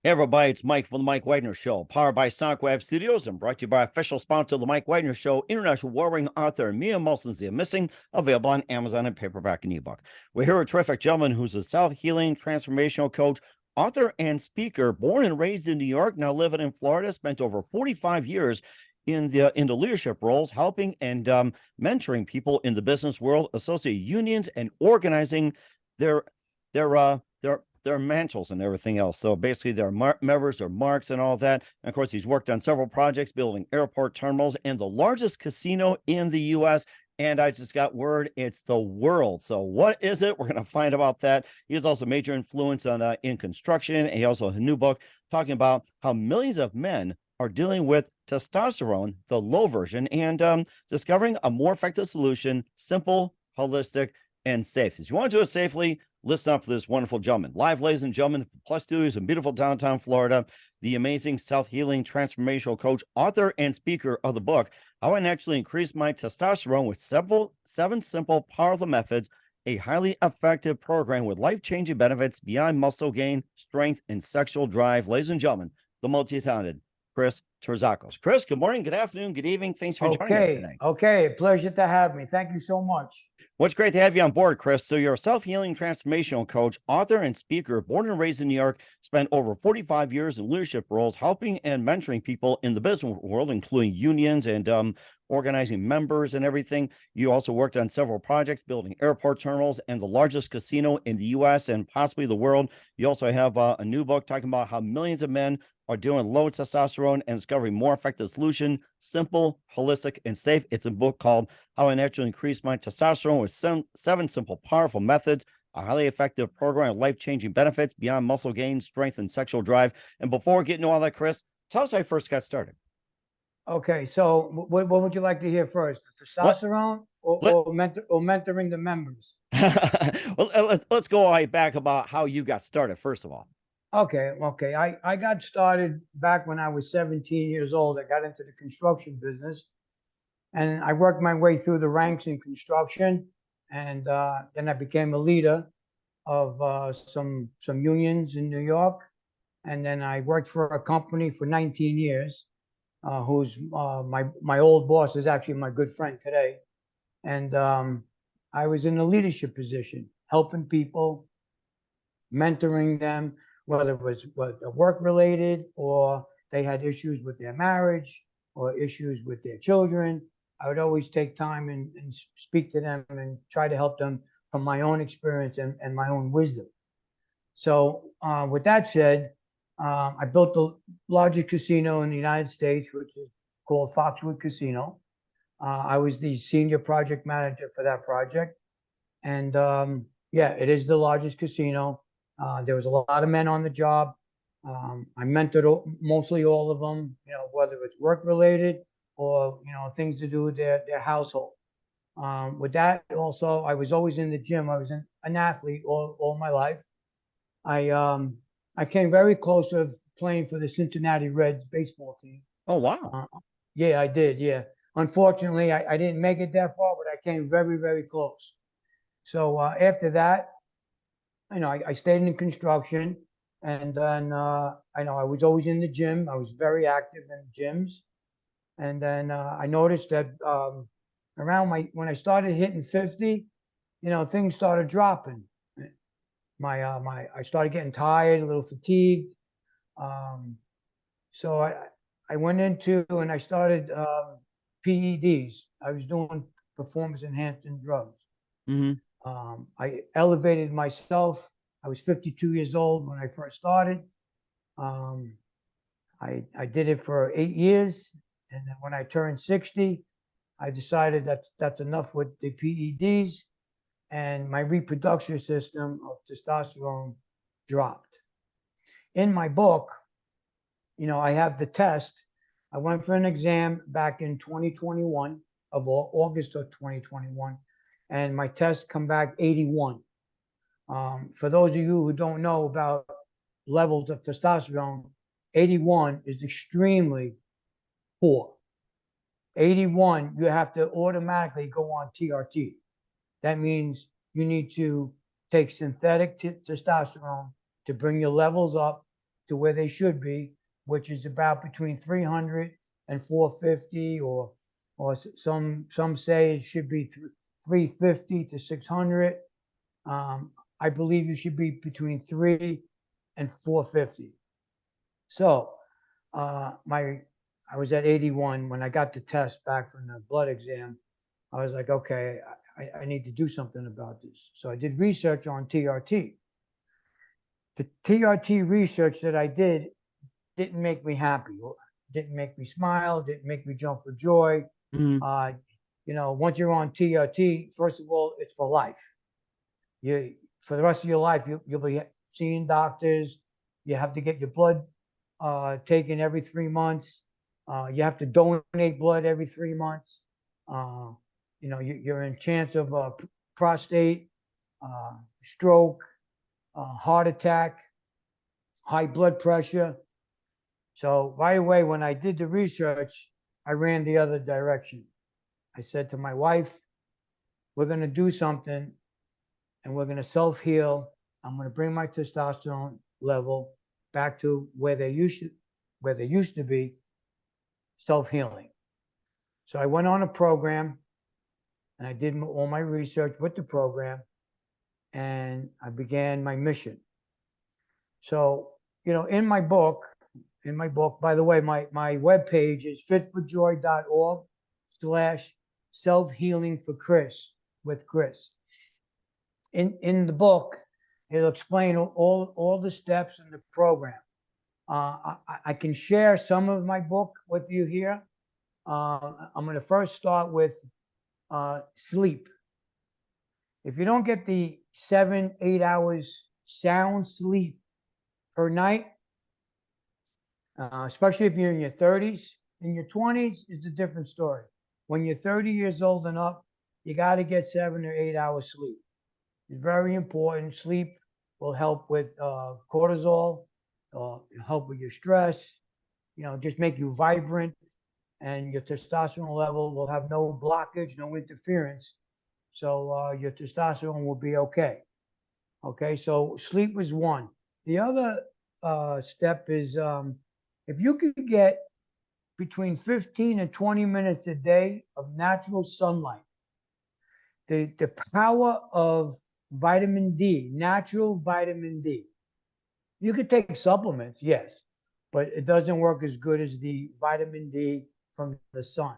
Hey everybody, it's Mike from the Mike Wagner Show, powered by Sonic Web Studios and brought to you by official sponsor of the Mike Wagner Show, international warring author Mia Molson's The Missing, available on Amazon and paperback and ebook. We're here with a terrific gentleman who's a self-healing transformational coach, author, and speaker, born and raised in New York, now living in Florida, spent over 45 years in the leadership roles, helping and mentoring people in the business world, associate unions, and organizing their mantles and everything else. So basically their members or marks and all that. And of course, he's worked on several projects building airport terminals and the largest casino in the U.S. And I just got word it's the world. So what is it? We're going to find about that. He has also major influence on in construction. And he also has a new book talking about how millions of men are dealing with testosterone, the low version, and discovering a more effective solution, simple, holistic, and safe. If you want to do it safely, listen up to this wonderful gentleman. Live, ladies and gentlemen, Plus Studios in beautiful downtown Florida, the amazing self-healing transformational coach, author, and speaker of the book, How I Naturally Increase My Testosterone with 7 Simple, Powerful Methods, a highly effective program with life-changing benefits beyond muscle gain, strength, and sexual drive. Ladies and gentlemen, the multi-talented Chris Terzakos. Chris, good morning, good afternoon, good evening. Thanks for joining us today. Okay. Pleasure to have me. Thank you so much. Well, it's great to have you on board, Chris. So you're a self-healing transformational coach, author, and speaker, born and raised in New York, spent over 45 years in leadership roles, helping and mentoring people in the business world, including unions and organizing members and everything. You also worked on several projects, building airport terminals and the largest casino in the U.S. and possibly the world. You also have a new book talking about how millions of men are doing low testosterone and discovering more effective solution, simple, holistic, and safe. It's a book called How I Naturally Increase My Testosterone with 7 Simple, Powerful Methods, a highly effective program of life-changing benefits beyond muscle gain, strength, and sexual drive. And before we get into all that, Chris, tell us how you first got started. Okay, so what would you like to hear first? Testosterone or mentoring the members? Well, let's go right back about how you got started, first of all. Okay. I got started back when I was 17 years old. I got into the construction business, and I worked my way through the ranks in construction, and then I became a leader of some unions in New York, and then I worked for a company for 19 years, who's my old boss is actually my good friend today, and I was in a leadership position, helping people, mentoring them, whether it was work related or they had issues with their marriage or issues with their children. I would always take time and speak to them and try to help them from my own experience and my own wisdom. So with that said, I built the largest casino in the United States, which is called Foxwood Casino. I was the senior project manager for that project. And yeah, it is the largest casino. There was a lot of men on the job. I mentored mostly all of them, whether it's work related or, things to do with their household. With that also, I was always in the gym. I was an athlete all my life. I came very close to playing for the Cincinnati Reds baseball team. Oh, wow. Yeah, I did. Yeah. Unfortunately, I didn't make it that far, but I came very, very close. So after that, I stayed in construction, and then I was always in the gym. I was very active in gyms, and then I noticed that around when I started hitting 50, things started dropping. I started getting tired, a little fatigued. So I went into and I started PEDs. I was doing performance enhancing drugs. Mm-hmm. I elevated myself. I was 52 years old when I first started. I did it for 8 years, and then when I turned 60, I decided that's enough with the PEDs, and my reproductive system of testosterone dropped. In my book, I have the test. I went for an exam back in 2021, of August of 2021. And my test come back 81. For those of you who don't know about levels of testosterone, 81 is extremely poor. 81, you have to automatically go on TRT. That means you need to take synthetic testosterone to bring your levels up to where they should be, which is about between 300 and 450, or some say it should be 350 to 600. I believe you should be between 3 and 450. So I was at 81 when I got the test back from the blood exam. I was like, okay, I need to do something about this. So I did research on TRT. The TRT research that I did didn't make me happy, didn't make me smile, didn't make me jump for joy. Mhm. Once you're on TRT, first of all, it's for life. For the rest of your life, you'll be seeing doctors. You have to get your blood taken every 3 months. You have to donate blood every 3 months. You're in chance of prostate, stroke, heart attack, high blood pressure. So right away, when I did the research, I ran the other direction. I said to my wife, we're going to do something and we're going to self-heal. I'm going to bring my testosterone level back to where they used to be, self-healing. So I went on a program and I did all my research with the program and I began my mission. So, in my book, by the way, my webpage is fitforjoy.org/self-healing for Chris with Chris. In the book, it'll explain all the steps in the program. I can share some of my book with you here. I'm going to first start with sleep. If you don't get the 7-8 hours sound sleep per night, especially if you're in your 30s, in your 20s, it's a different story. When you're 30 years old and up, you got to get 7 or 8 hours sleep. It's very important. Sleep will help with cortisol, help with your stress, just make you vibrant, and your testosterone level will have no blockage, no interference. So your testosterone will be okay. Okay, so sleep is one. The other step is if you could get between 15 and 20 minutes a day of natural sunlight, the power of vitamin D, natural vitamin D. You could take supplements, yes, but it doesn't work as good as the vitamin D from the sun.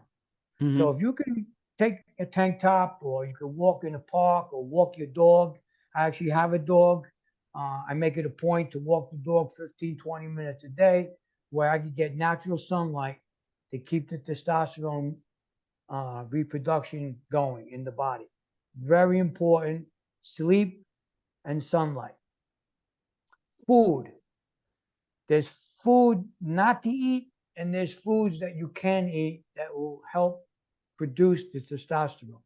Mhm. So if you can take a tank top, or you can walk in a park or walk your dog. I actually have a dog. I make it a point to walk the dog 15, 20 minutes a day where I can get natural sunlight to keep the testosterone reproduction going in the body. Very important. Sleep and sunlight. Food. There's food not to eat, and there's foods that you can eat that will help produce the testosterone.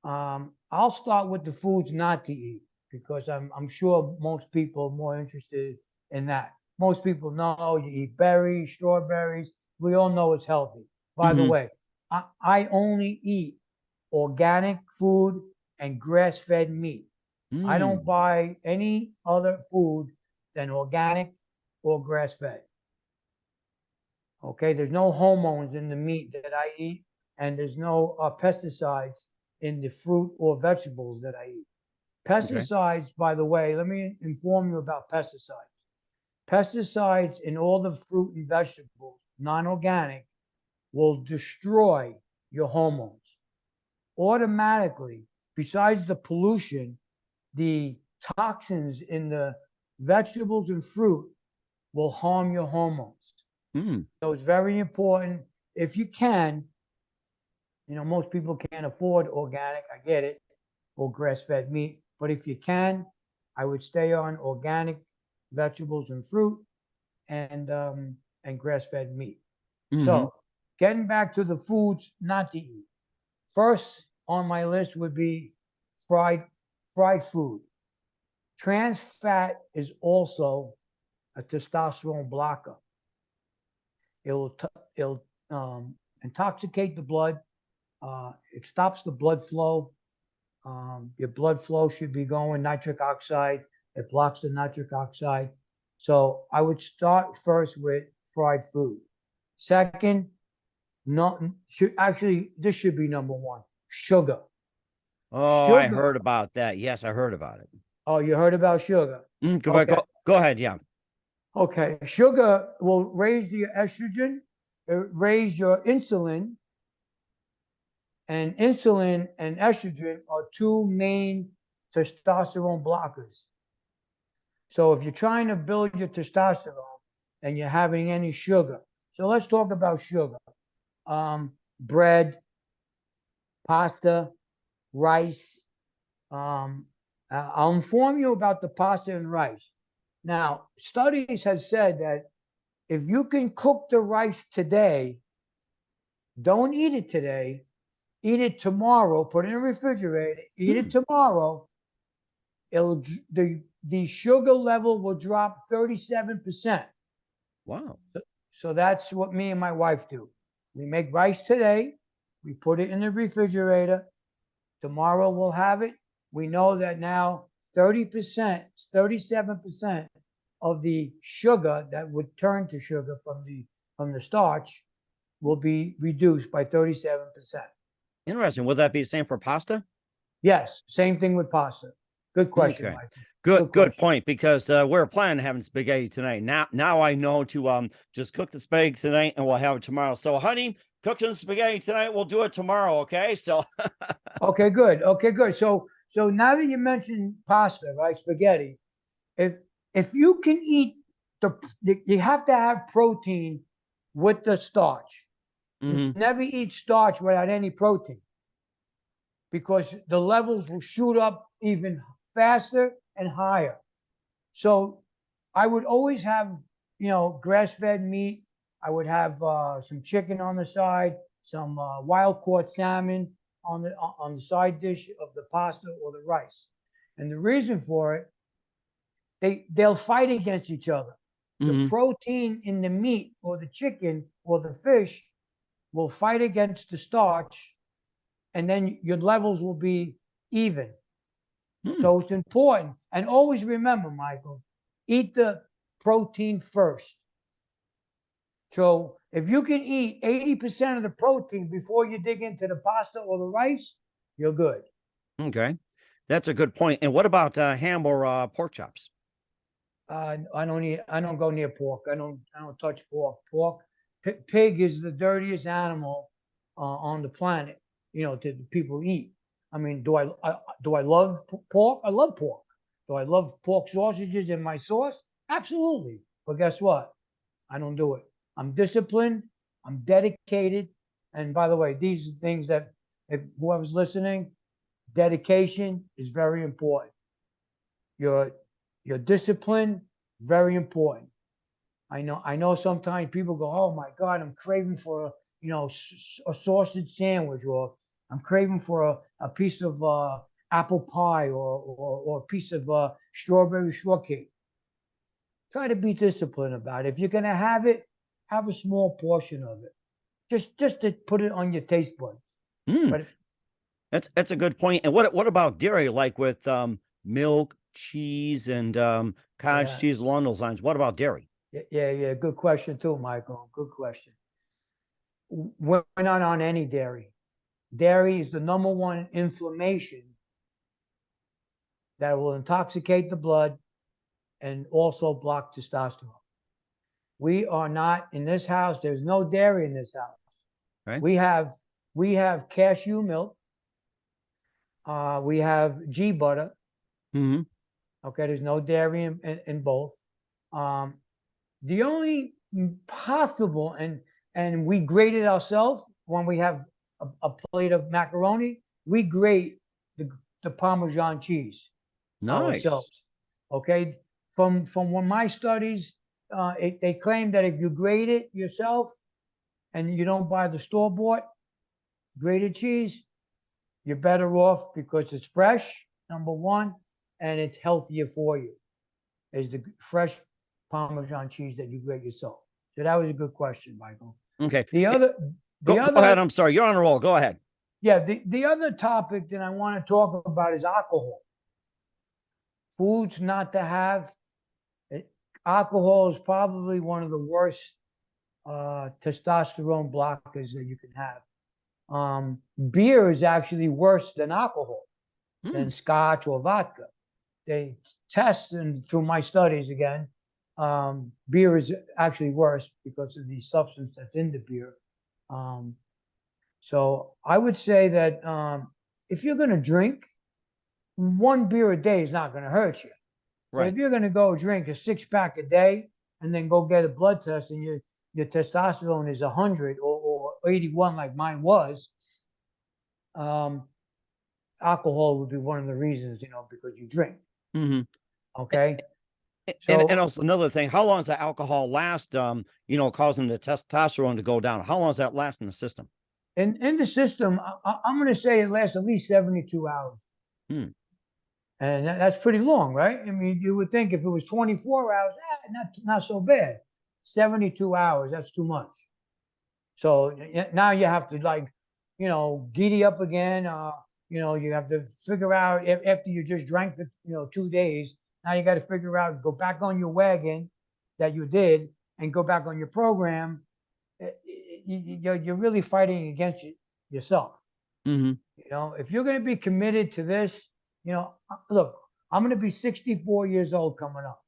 I'll start with the foods not to eat because I'm sure most people are more interested in that. Most people know you eat berries, strawberries. We all know it's healthy. By the Mhm. way, I only eat organic food and grass-fed meat. I don't Mm. buy any other food than organic or grass-fed. Okay, there's no hormones in the meat that I eat, and there's no pesticides in the fruit or vegetables that I eat. Okay. Pesticides, by the way, let me inform you about pesticides. Pesticides in all the fruit and vegetables, non-organic, will destroy your hormones automatically. Besides the pollution, the toxins in the vegetables and fruit will harm your hormones. Mm. So it's very important. If you can, most people can't afford organic, I get it, or grass-fed meat. But if you can, I would stay on organic vegetables and fruit and grass-fed meat. Mhm. So getting back to the foods not to eat. First on my list would be fried food. Trans fat is also a testosterone blocker. It'll intoxicate the blood. It stops the blood flow. Your blood flow should be going nitric oxide. It blocks the nitric oxide. So I would start first with fried food. Second, not actually this should be number one. Sugar. Oh, I Sugar. heard about that. Yes, I heard about it. Oh, you heard about sugar? Okay. Go ahead. Yeah. Okay. Sugar will raise the estrogen, raise your insulin, and insulin and estrogen are two main testosterone blockers. So if you're trying to build your testosterone and you're having any sugar, so let's talk about sugar. Bread, pasta, rice. I'll inform you about the pasta and rice. Now, studies have said that if you can cook the rice today, don't eat it today, eat it tomorrow, put it in the refrigerator, eat it tomorrow, it'll the sugar level will drop 37%. Wow. So that's what me and my wife do. We make rice today, we put it in the refrigerator, tomorrow we'll have it. We know that now 30%, 37% of the sugar that would turn to sugar from the starch will be reduced by 37%. Interesting. Would that be the same for pasta? Yes, same thing with pasta. Good question, Okay. Michael. Good question. point, because we're planning on having spaghetti tonight. Now I know to just cook the spaghetti tonight and we'll have it tomorrow. So honey, cook some spaghetti tonight. We'll do it tomorrow. Okay. So Okay, good. Okay, good. So now that you mentioned pasta, right? Spaghetti, if you can eat you have to have protein with the starch. mhm. Never eat starch without any protein, because the levels will shoot up even faster and higher. So I would always have, grass-fed meat. I would have some chicken on the side, some wild-caught salmon on the side dish of the pasta or the rice. And the reason for it, they'll fight against each other. The protein in the meat or the chicken or the fish will fight against the starch, and then your levels will be even. So it's important. And always remember, Michael, eat the protein first. So if you can eat 80% of the protein before you dig into the pasta or the rice, you're good. Okay. That's a good point. And what about ham or pork chops? I don't go near pork. I don't touch pork. Pig is the dirtiest animal on the planet, to people eat. I mean, do I love pork? I love pork. Do I love pork sausages in my sauce? Absolutely. But guess what? I don't do it. I'm disciplined. I'm dedicated. And by the way, these are things that, if whoever's listening, dedication is very important. Your discipline, very important. I know sometimes people go, oh my God, I'm craving for a sausage sandwich, or I'm craving for a piece of apple pie, or a piece of strawberry shortcake. Try to be disciplined about it. If you're gonna have it, have a small portion of it. Just to put it on your taste buds. But That's a good point. And what about dairy, like with milk, cheese, and cottage cheese along those lines? What about dairy? Yeah. Good question too, Michael. Good question. We're not on any dairy. Dairy is the number one inflammation that will intoxicate the blood and also block testosterone. We are not in this house. There's no dairy in this house. Right. We have cashew milk. We have ghee butter. Okay, there's no dairy in both. The only possible, and we grate it ourselves when we have a plate of macaroni. We grate the Parmesan cheese ourselves. Okay, from one of my studies, they claim that if you grate it yourself and you don't buy the store-bought grated cheese, you're better off, because it's fresh, number one, and it's healthier for you. Is the fresh Parmesan cheese that you grate yourself. So that was a good question, Michael. Okay. Go ahead. I'm sorry. You're on a roll. Go ahead. Yeah. The other topic that I want to talk about is alcohol. Foods not to have. alcohol is probably one of the worst testosterone blockers that you can have. Beer is actually worse than alcohol, than scotch or vodka. They test, and through my studies again, beer is actually worse because of the substance that's in the beer. So I would say that if you're going to drink, one beer a day is not going to hurt you. But if you're going to go drink a 6-pack a day and then go get a blood test and your testosterone is 100 or 81 like mine was, alcohol would be one of the reasons, because you drink. Okay. So, and also another thing, how long does the alcohol last, causing the testosterone to go down? How long does that last in the system? in the system, I'm going to say it lasts at least 72 hours. And that's pretty long, right? I mean, you would think if it was 24 hours, not so bad. 72 hours, that's too much. So now you have to giddy up again. You have to figure out after you just drank for 2 days. Now you got to figure out, go back on your wagon that you did and go back on your program. You're really fighting against yourself. If you're going to be committed to this, look, I'm going to be 64 years old coming up.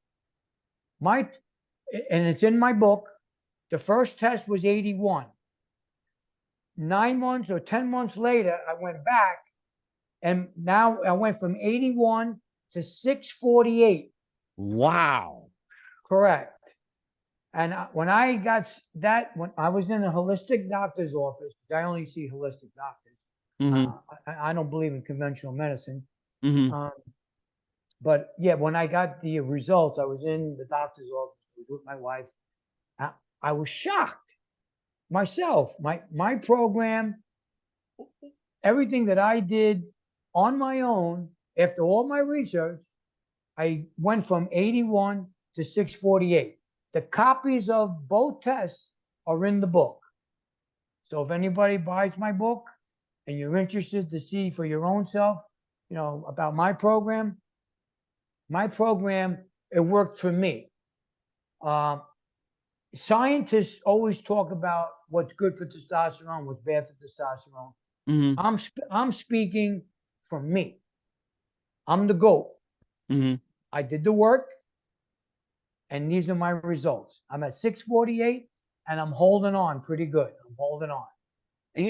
And it's in my book. The first test was 81. 9 months or 10 months later, I went back, and now I went from 81 to 648. Wow. Correct. And when I got that, when I was in a holistic doctor's office, I only see holistic doctors. I don't believe in conventional medicine. But yeah, when I got the results, I was in the doctor's office with my wife. I was shocked myself. My program, everything that I did on my own, after all my research, I went from 81 to 648. The copies of both tests are in the book. So if anybody buys my book and you're interested to see for your own self, about my program, it worked for me. Scientists always talk about what's good for testosterone, what's bad for testosterone. I'm speaking from me. I'm the GOAT. I did the work, and these are my results. I'm at 648, and I'm holding on pretty good. I'm holding on. And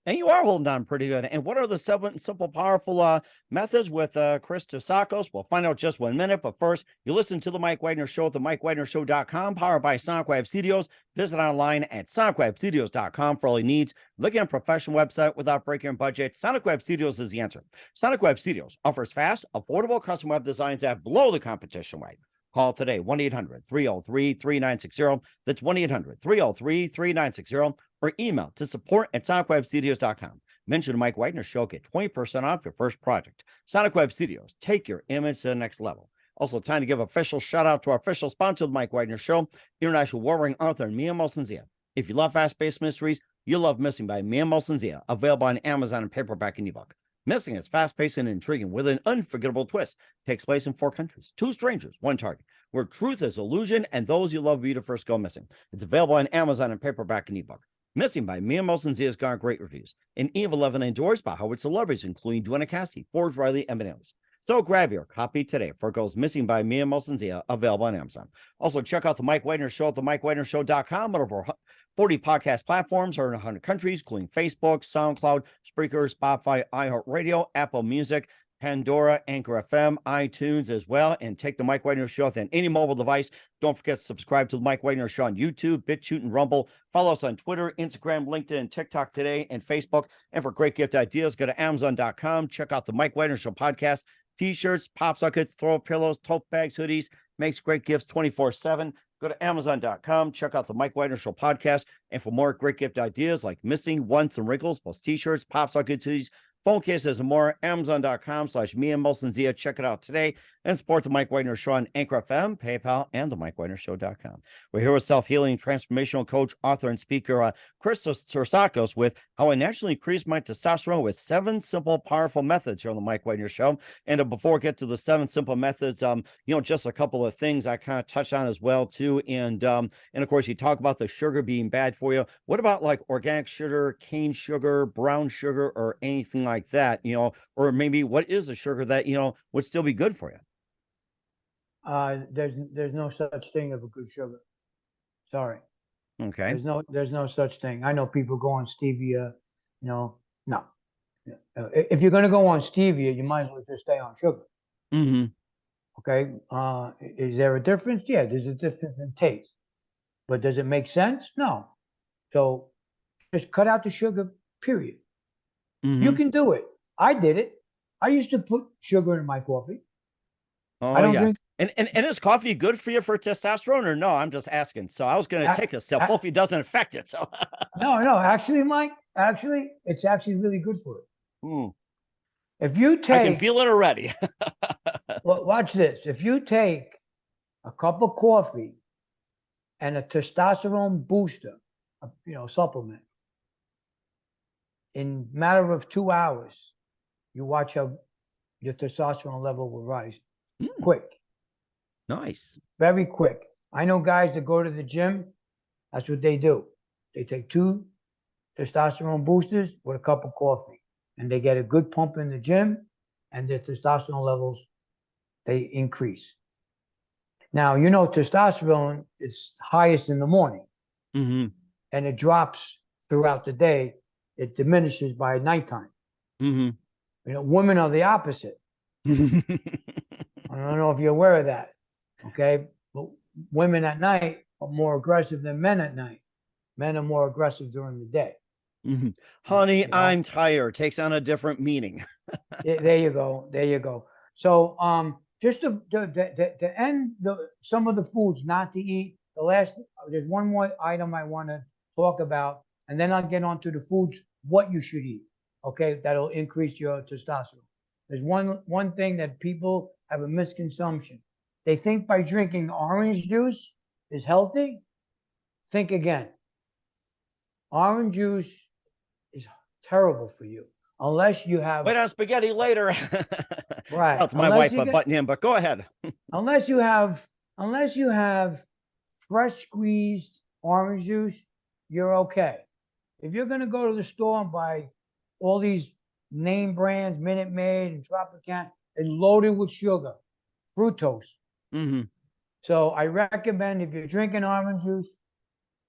you are holding on pretty good. And what are the simple, powerful methods with Chris Terzakos? We'll find out just 1 minute. But first, you listen to the Mike Wagner Show at the MikeWagnerShow.com, powered by Sonic Web Studios. Visit online at SonicWebStudios.com for all your needs. Looking at a professional website without breaking your budget, Sonic Web Studios is the answer. Sonic Web Studios offers fast, affordable custom web designs that blow the competition away. Call today, 1-800-303-3960. That's 1-800-303-3960. Or email to support@sonicwebstudios.com. Mention the Mike Wagner Show, get 20% off your first project. Sonic Web Studios, take your image to the next level. Also, time to give official shout out to our official sponsor of the Mike Wagner Show, international warring author Mia Molson-Zia. If you love fast-paced mysteries, you'll love Missing by Mia Molson-Zia, available on Amazon in paperback and ebook. Missing is fast-paced and intriguing with an unforgettable twist. Takes place in 4 countries, 2 strangers, 1 target, where truth is illusion and those you love be the first go missing. It's available on Amazon in paperback and ebook. Missing by Mia Molson-Zia has got great reviews. And Eve 11 endorsed by Howard celebrities, including Joanna Cassidy, Forbes Riley, and Bananas. So grab your copy today for it goes Missing by Mia Molson-Zia, available on Amazon. Also, check out the Mike Wagner Show at the MikeWagnerShow.com. Over 40 podcast platforms are in 100 countries, including Facebook, SoundCloud, Spreaker, Spotify, iHeartRadio, Apple Music, Pandora, Anchor FM, iTunes as well, and take the Mike Wagner Show on any mobile device. Don't forget to subscribe to the Mike Wagner Show on YouTube, BitChute, and Rumble. Follow us on Twitter, Instagram, LinkedIn, TikTok today, and Facebook. And for great gift ideas, go to Amazon.com. Check out the Mike Wagner Show podcast. T-shirts, pop sockets, throw pillows, tote bags, hoodies. Makes great gifts 24/7. Go to Amazon.com. Check out the Mike Wagner Show podcast. And for more great gift ideas like Missing, Once, and Wrinkles, plus T-shirts, pop sockets, hoodies, phone cases, and more, Amazon.com/Mia Molson-Zia. Check it out today. and support the Mike Wagner Show on Anchor FM, PayPal, and the MikeWagnerShow.com. We're here with self-healing transformational coach, author, and speaker Christopher Terzakos with How I Naturally Increased My Testosterone with 7 Simple, Powerful Methods here on the Mike Wagner Show. And before we get to the 7 simple methods, just a couple of things I kind of touched on as well too. And of course, you talk about the sugar being bad for you. What about like organic sugar, cane sugar, brown sugar, or anything like that? Or maybe what is a sugar that would still be good for you? There's no such thing as a good sugar. Sorry. Okay. There's no such thing. I know people go on stevia, no. If you're going to go on stevia, you might as well just stay on sugar. Mm-hmm. Okay. Is there a difference? Yeah, there's a difference in taste. But does it make sense? No. So just cut out the sugar, period. Mm-hmm. You can do it. I did it. I used to put sugar in my coffee. Oh, I don't yeah. drink. And is coffee good for you for testosterone or no? I'm just asking. So I was going to take a sip. Hopefully it doesn't affect it. So no, actually, Mike, it's actually really good for it. Mm. If you take, I can feel it already. well, watch this. If you take a cup of coffee and a testosterone booster, supplement, in a matter of 2 hours, you watch how your testosterone level will rise quick. Nice. Very quick. I know guys that go to the gym. That's what they do. They take 2 testosterone boosters with a cup of coffee, and they get a good pump in the gym, and their testosterone levels, they increase. Now, testosterone is highest in the morning, Mm-hmm. and it drops throughout the day. It diminishes by nighttime. Mm-hmm. Women are the opposite. I don't know if you're aware of that. Okay. But women at night are more aggressive than men at night. Men are more aggressive during the day. Mm-hmm. Honey, I'm tired. Takes on a different meaning. There you go. There you go. So just to end some of the foods not to eat, there's one more item I want to talk about, and then I'll get on to the foods, what you should eat. Okay, that'll increase your testosterone. There's one thing that people have a misconception. They think by drinking orange juice is healthy. Think again. Orange juice is terrible for you unless you have. Wait on spaghetti later. Right. That's my wife butting in, but go ahead. unless you have fresh squeezed orange juice, you're okay. If you're gonna go to the store and buy all these name brands, Minute Maid and Tropicana, it's loaded with sugar, fructose. Mm-hmm. So I recommend if you're drinking orange juice,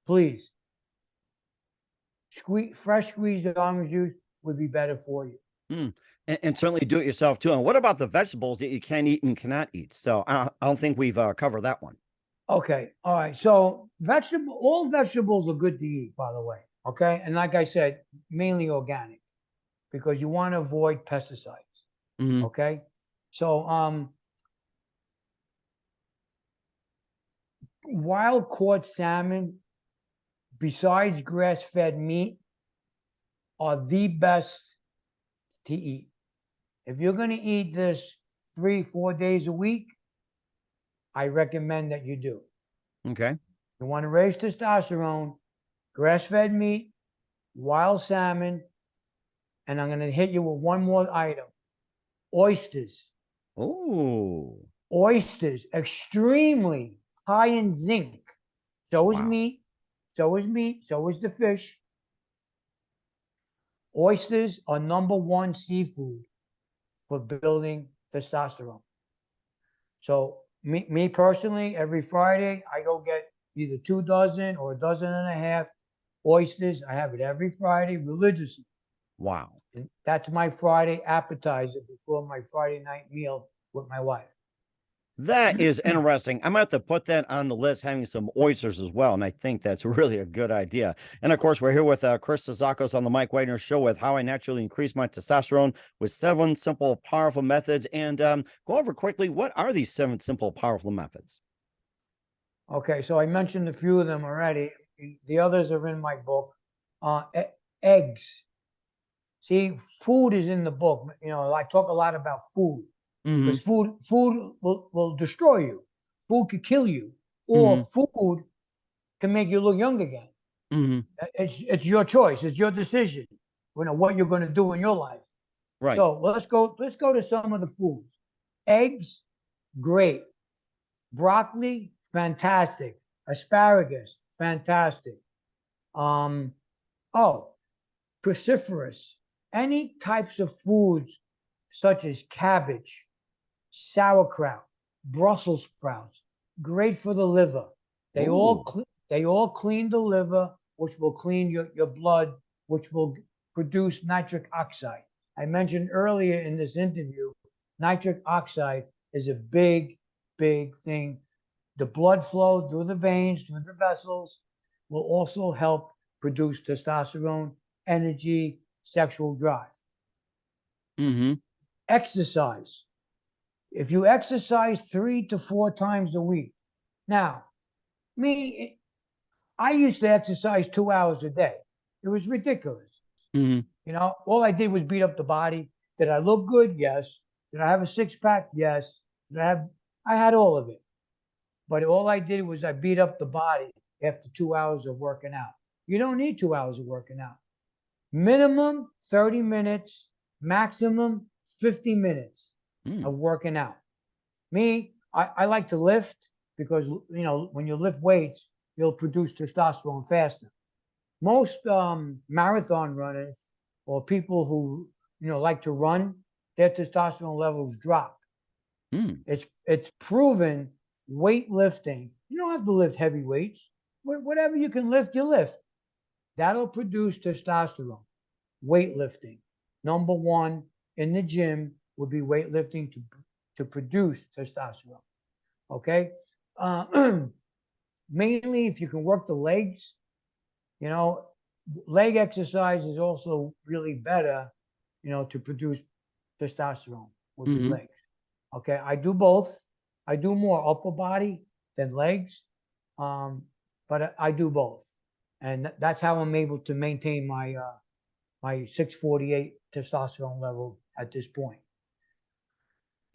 please fresh squeezed orange juice would be better for you. And certainly do it yourself too. And what about the vegetables that you can eat and cannot eat? So I don't think we've covered that one. Okay. All right. So all vegetables are good to eat, by the way. Okay. And like I said, mainly organic because you want to avoid pesticides. Mm-hmm. Okay. So wild caught salmon, besides grass-fed meat, are the best to eat. If you're going to eat this 3-4 days a week, I recommend that you do. Okay. You want to raise testosterone, grass-fed meat, wild salmon, and I'm going to hit you with one more item. Oysters. Oh. Oysters, extremely high in zinc. So is meat. So is the fish. Oysters are #1 seafood for building testosterone. So me personally, every Friday, I go get either 2 dozen or 1.5 dozen oysters. I have it every Friday religiously. Wow. And that's my Friday appetizer before my Friday night meal with my wife. That is interesting. I'm going to have to put that on the list, having some oysters as well. And I think that's really a good idea. And of course, we're here with Chris Terzakos on the Mike Wagner Show with How I Naturally Increase My Testosterone with 7 simple, powerful methods. And go over quickly, what are these 7 simple, powerful methods? Okay, so I mentioned a few of them already. The others are in my book. Eggs. See, food is in the book. I talk a lot about food. Mm-hmm. because food will destroy you. Food could kill you, or Mm-hmm. food can make you look young again. Mm-hmm. It's your choice. It's your decision. You know what you're going to do in your life. Right. So let's go to some of the foods. Eggs, great. Broccoli, fantastic. Asparagus, fantastic. Um, oh, cruciferous. Any types of foods such as cabbage, sauerkraut, Brussels sprouts, great for the liver. Oh. They all clean the liver, which will clean your blood, which will produce nitric oxide. I mentioned earlier in this interview, nitric oxide is a big thing. The blood flow through the veins, through the vessels, will also help produce testosterone, energy, sexual drive. Mm-hmm. Exercise. If you exercise 3 to 4 times a week. Now, me, I used to exercise 2 hours a day. It was ridiculous. Mm-hmm. You know, all I did was beat up the body. Did I look good? Yes. Did I have a six pack? Yes. I had all of it. But all I did was I beat up the body after 2 hours of working out. You don't need 2 hours of working out. Minimum 30 minutes, maximum 50 minutes Mm. of working out. Me, I like to lift because, you know, when you lift weights, you'll produce testosterone faster. Most marathon runners or people who, you know, like to run, their testosterone levels drop. Mm. It's proven weightlifting. You don't have to lift heavy weights. Whatever you can lift, you lift. That'll produce testosterone. Weightlifting. Number one in the gym would be weightlifting to produce testosterone. Okay. Uh, Mainly if you can work the legs, you know, leg exercise is also really better, you know, to produce testosterone would be Mm-hmm. legs. Okay. I do both. I do more upper body than legs. But I do both. And that's how I'm able to maintain my 648 testosterone level at this point.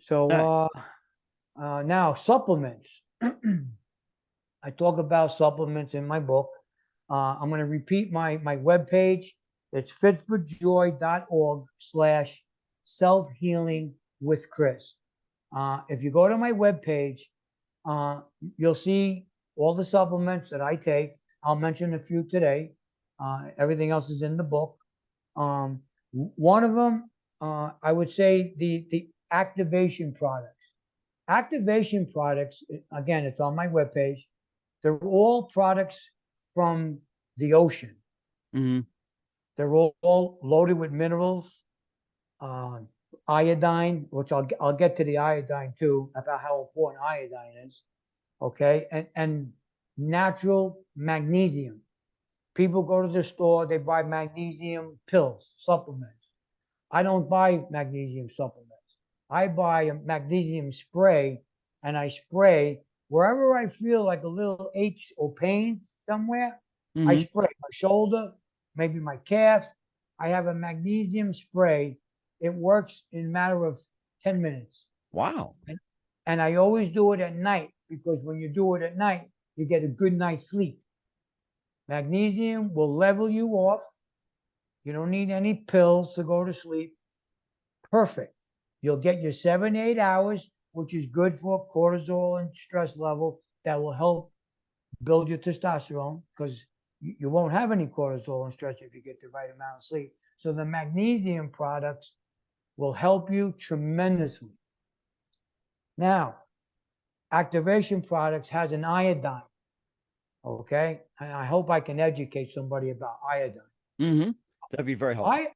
So Nice. now supplements. I talk about supplements in my book. I'm going to repeat my webpage. It's fitforjoy.org/self-healing with Chris. If you go to my webpage, you'll see all the supplements that I take. I'll mention a few today. Everything else is in the book. One of them, I would say the activation products. Activation products, again, it's on my webpage. They're all products from the ocean. Mm-hmm. They're all loaded with minerals, uh, iodine, which I'll get to the iodine too, about how important iodine is. Okay, and natural magnesium. People go to the store, they buy magnesium pills, supplements. I don't buy magnesium supplements. I buy a magnesium spray and I spray wherever I feel like a little ache or pain somewhere. I Mm-hmm. spray my shoulder, maybe my calf. I have a magnesium spray. It works in a matter of 10 minutes. Wow. And, and I always do it at night because when you do it at night, you get a good night's sleep. Magnesium will level you off. You don't need any pills to go to sleep. Perfect. You'll get your 7 to 8 hours, which is good for cortisol and stress level. That will help build your testosterone because you won't have any cortisol and stress if you get the right amount of sleep. So the magnesium products will help you tremendously. Now, activation products has an iodine. Okay. And I hope I can educate somebody about iodine. Mm-hmm. That'd be very helpful.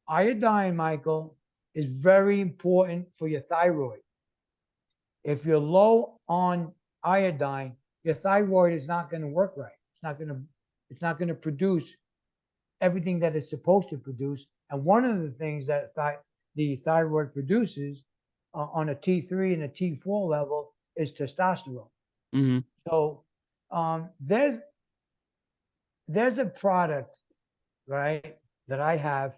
Iodine, Michael, is very important for your thyroid. If you're low on iodine, your thyroid is not going to work right. It's not going to produce everything that it's supposed to produce. And one of the things that the thyroid produces on a T3 and a T4 level is testosterone. Mm-hmm. So there's a product, right, that I have.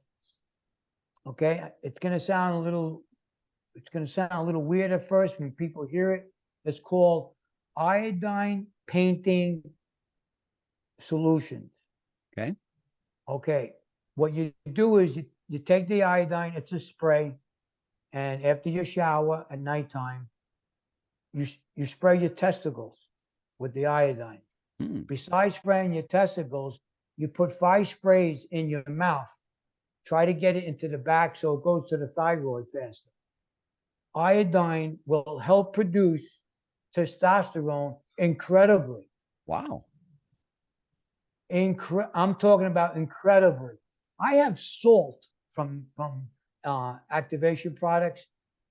Okay, it's going to sound a little it's going to sound a little weird at first when people hear it. It's called iodine painting solutions. Okay. Okay. What you do is you take the iodine, it's a spray, and after your shower at nighttime, you spray your testicles with the iodine. Hmm. Besides spraying your testicles, you put 5 sprays in your mouth. Try to get it into the back so it goes to the thyroid faster. Iodine will help produce testosterone incredibly. Wow. I'm talking about incredibly. I have salt from activation products.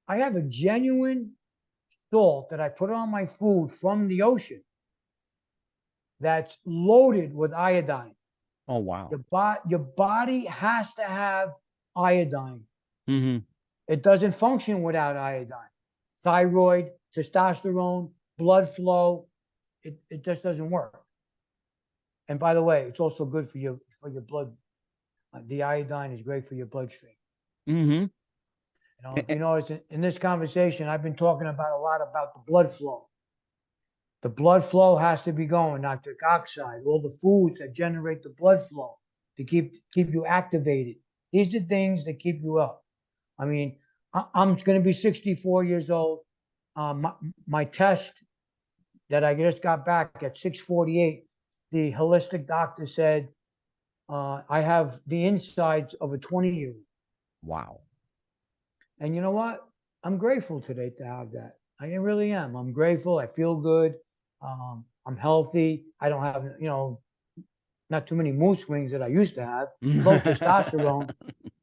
I have a genuine salt that I put on my food from the ocean that's loaded with iodine. Oh, wow. Your body has to have iodine. Mm-hmm. It doesn't function without iodine. Thyroid, testosterone, blood flow, it just doesn't work. And by the way, it's also good for your blood. The iodine is great for your bloodstream. Mm-hmm. You know, if you notice in this conversation, I've been talking about a lot about the blood flow. The blood flow has to be going, nitric oxide, all the foods that generate the blood flow to keep you activated. These are things that keep you up. I mean, I'm going to be 64 years old. My test that I just got back at 6:48, the holistic doctor said I have the insides of a 20-year-old. Wow. And you know what? I'm grateful today to have that. I really am. I'm grateful. I feel good. I'm healthy. I don't have, not too many mood swings that I used to have. Low testosterone.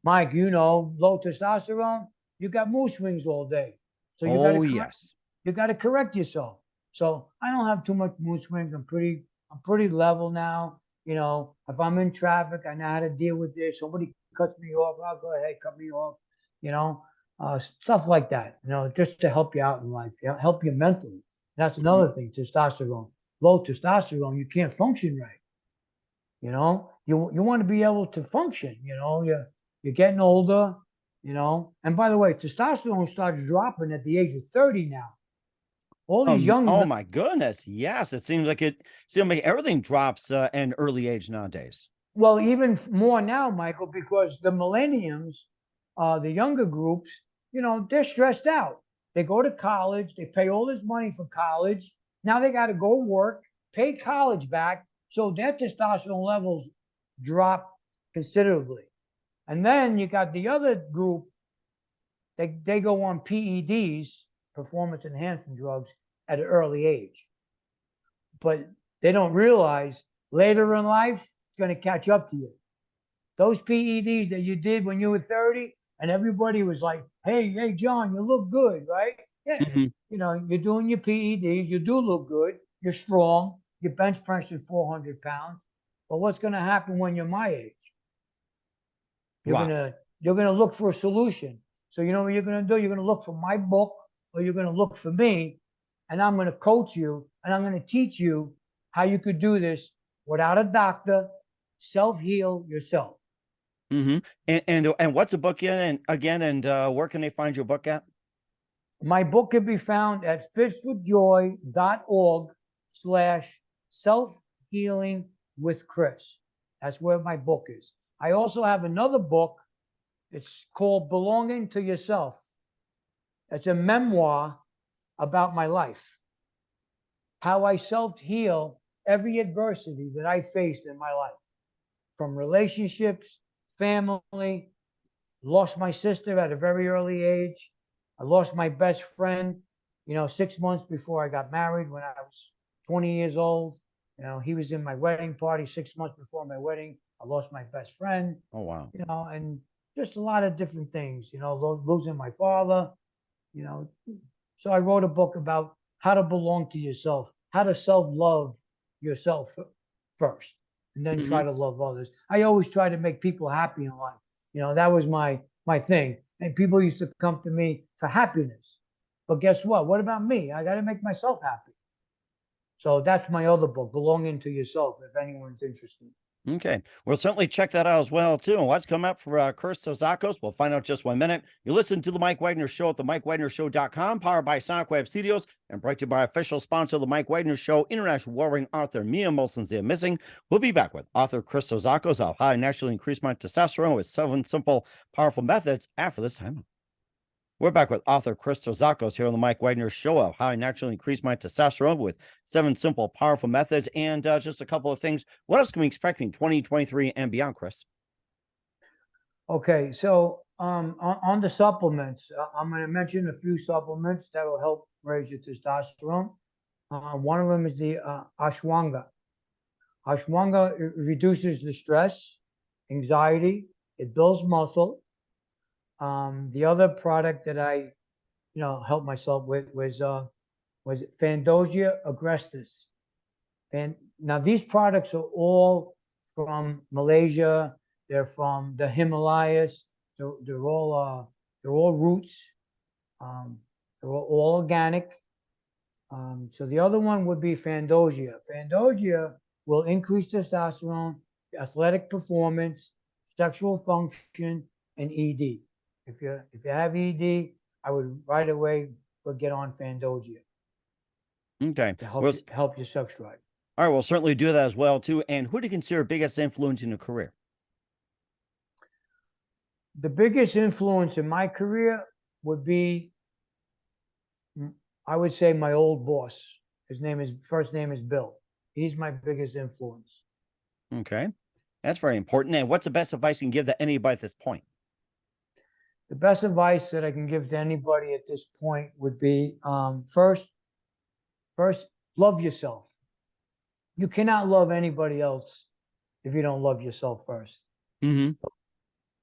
Mike, low testosterone, you got mood swings all day. So Oh, yes. you got to correct yourself. So I don't have too much mood swings. I'm pretty level now. If I'm in traffic, I know how to deal with this. Somebody cuts me off, I'll go ahead, cut me off. Stuff like that. Just to help you out in life, help you mentally. That's another thing. Testosterone, low testosterone, you can't function right. You want to be able to function. You're getting older. And by the way, testosterone starts dropping at the age of 30 now. All these young, Oh my goodness. Yes. It seems like everything drops at an early age nowadays. well, even more now, Michael, because the millenniums, the younger groups, they're stressed out. They go to college, they pay all this money for college. Now they got to go work, pay college back. So their testosterone levels drop considerably. And then you got the other group, they go on PEDs, performance enhancing drugs, at an early age. But they don't realize later in life, it's going to catch up to you. Those PEDs that you did when you were 30, and everybody was like, hey, John, you look good, right? Yeah. Mhm. You're doing your PEDs, you do look good, you're strong, your bench press is 400 pounds. But what's going to happen when you're my age? You're Wow. gonna you're gonna look for a solution. So you know what you're gonna do? You're gonna look for my book, or you're gonna look for me, and I'm gonna coach you, and I'm gonna teach you how you could do this without a doctor, self-heal yourself. Mm-hmm. And what's the book in and where can they find your book at? My book can be found at fitforjoy.org/self-healing with Chris. That's where my book is. I also have another book. It's called Belonging to Yourself. It's a memoir about my life, how I self-heal every adversity that I faced in my life, from relationships, family, lost my sister at a very early age. I lost my best friend, 6 months before I got married when I was 20 years old. He was in my wedding party 6 months before my wedding. I lost my best friend, Oh, wow. and just a lot of different things, losing my father, you know. So I wrote a book about how to belong to yourself, how to self-love yourself first, and then Mm-hmm. try to love others. I always try to make people happy in life. That was my thing. And people used to come to me for happiness. But guess what? What about me? I got to make myself happy. So that's my other book, Belonging to Yourself, if anyone's interested. Okay. We'll certainly check that out as well, too. And what's coming up for Chris Terzakos? We'll find out just 1 minute. You listen to the Mike Wagner Show at the MikeWagnerShow.com, powered by Sonic Web Studios, and brought to you by official sponsor of the Mike Wagner Show, international warring author Mia Molson's The Missing. We'll be back with author Chris Terzakos on how I naturally increase my testosterone with 7 simple, powerful methods after this time. We're back with author Chris Terzakos here on the Mike Wagner Show of how I naturally increase my testosterone with 7 simple, powerful methods. And just a couple of things. What else can we expect in 2023 and beyond, Chris? Okay, so on the supplements, I'm going to mention a few supplements that will help raise your testosterone. One of them is the ashwagandha. Ashwagandha reduces the stress, anxiety. It builds muscle. The other product that I, helped myself with was Fandosia agrestis. And now these products are all from Malaysia. They're from the Himalayas. They're all roots. They're all organic. So the other one would be Fandosia. Fandosia will increase testosterone, athletic performance, sexual function, and ED. If you have ED, I would right away get on Fandosia. Okay. To help your sex drive. All right, we'll certainly do that as well, too. And who do you consider biggest influence in your career? The biggest influence in my career would be, I would say, my old boss. First name is Bill. He's my biggest influence. Okay. That's very important. And what's the best advice you can give to anybody at this point? The best advice that I can give to anybody at this point would be, first, love yourself. You cannot love anybody else if you don't love yourself first. Mm-hmm.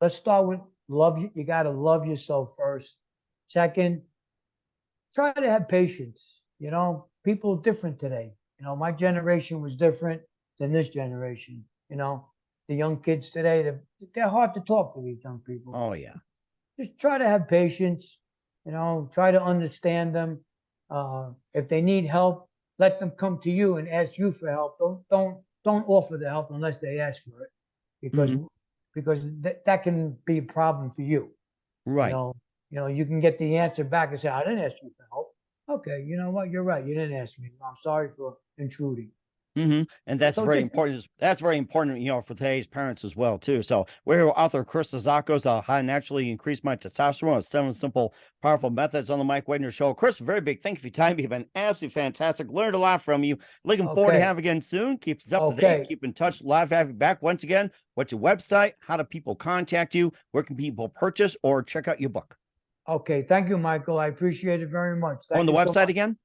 Let's start with love. You got to love yourself first. Second, try to have patience. People are different today. My generation was different than this generation. The young kids today, they're hard to talk to, these young people. Oh, yeah. Just try to have patience, try to understand them. If they need help, let them come to you and ask you for help. Don't offer the help unless they ask for it, because that can be a problem for you. Right. You can get the answer back and say, I didn't ask you for help. Okay, you know what? You're right. You didn't ask me. I'm sorry for intruding. Mm-hmm. And that's very important. That's very important, for today's parents as well, too. So we're here with author Chris Terzakos, how I naturally increase my testosterone with 7 simple, powerful methods on the Mike Wagner Show. Chris, very big thank you for your time. You've been absolutely fantastic. Learned a lot from you. Looking forward to having you again soon. Keep us up to date. Keep in touch. Live have you back. Once again, what's your website? How do people contact you? Where can people purchase or check out your book? Okay. Thank you, Michael. I appreciate it very much. On the website again?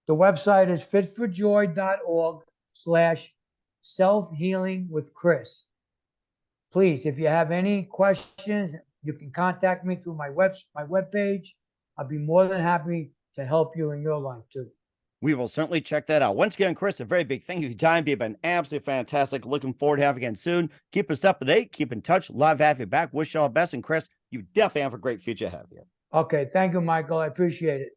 The website is fitforjoy.org/self-healing with Chris. Please, if you have any questions, you can contact me through my webpage. I'll be more than happy to help you in your life too. We will certainly check that out. Once again, Chris, a very big thank you for your time. You've been absolutely fantastic. Looking forward to having you again soon. Keep us up to date. Keep in touch. Love to have you back. Wish you all the best. And Chris, you definitely have a great future ahead of you. Okay. Thank you, Michael. I appreciate it.